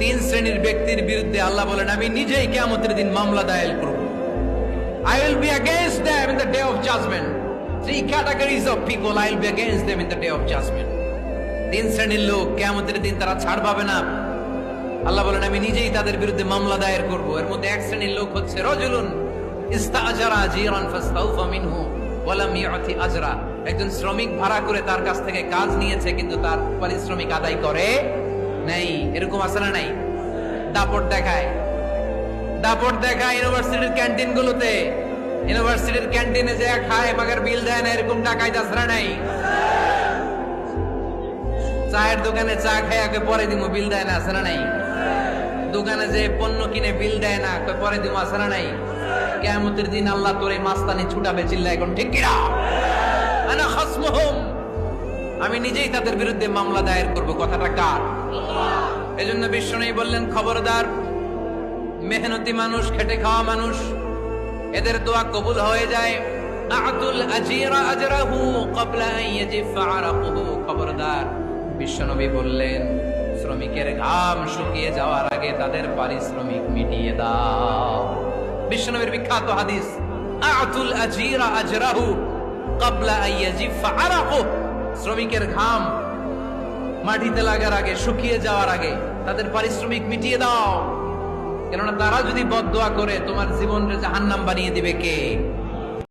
তিন শ্রেণীর ব্যক্তির বিরুদ্ধে আল্লাহ বলেন আমি নিজেই কিয়ামতের দিন মামলা দায়ের করব। I will be against them in the day of judgment. Three categories of people I will be against them in the day of judgment. তিন শ্রেণীর লোক কিয়ামতের দিন তারা ছাড় পাবে না। আল্লাহ বলেন আমি নিজেই তাদের বিরুদ্ধে মামলা দায়ের করব। এর মধ্যে এক শ্রেণীর লোক হচ্ছে রাজুলুন ইস্তাআজারা আজীরান ফাস্তাউফা মিনহু ওয়া লাম ইউতি আজরা। একজন শ্রমিক ভাড়া করে তার কাছ থেকে কাজ নিয়েছে কিন্তু তার পারিশ্রমিক আদায় করে নাই। এরকম আছে না নাই? দাপট দেখায় ইউনিভার্সিটির ক্যান্টিন গুলোতে, ইউনিভার্সিটির ক্যান্টিনে যে খায় মাগার বিল দেয় না, এরকম টাকায় দাসরা নাই। চায়ের দোকানে চা খায় আগে পরে দিমু, বিল দেয় না, আছে না নাই? দোকানে যে পণ্য কিনে বিল দেয় না, পরে দিমু, আছে না নাই? কিয়ামতের দিন আল্লাহ তোর এই মাস্তানি ছুটাবে, চিল্লা এখন ঠিক কিনা? আনা খাসমুহুম, আমি নিজেই তাদের বিরুদ্ধে মামলা দায়ের করব। কথাটা কার? এজন্য বিশ্বনবী বললেন খবরদার, মেহনতি মানুষ, খেটে খাওয়া মানুষ, এদের দোয়া কবুল হয়ে যায়। আতুল আজীরা আজরাহু ক্বাবলা আন ইয়াজিফা আরাকুহু। খবরদার, বিশ্বনবী বললেন শ্রমিকের ঘাম শুকিয়ে যাওয়ার আগে তাদের পারিশ্রমিক মিটিয়ে দাও। বিশ্বনবীর বিখ্যাত হাদিস, আতুল আজীরা আজরাহু ক্বাবলা আন ইয়াজিফা আরাকুহু। শ্রমিকের ঘাম মাটিতে লাগার আগে, শুকিয়ে যাওয়ার আগে তাদের পারিশ্রমিক মিটিয়ে দাও। কেননা তারা যদি বদদোয়া করে তোমার জীবনকে জাহান্নাম বানিয়ে দিবে কে?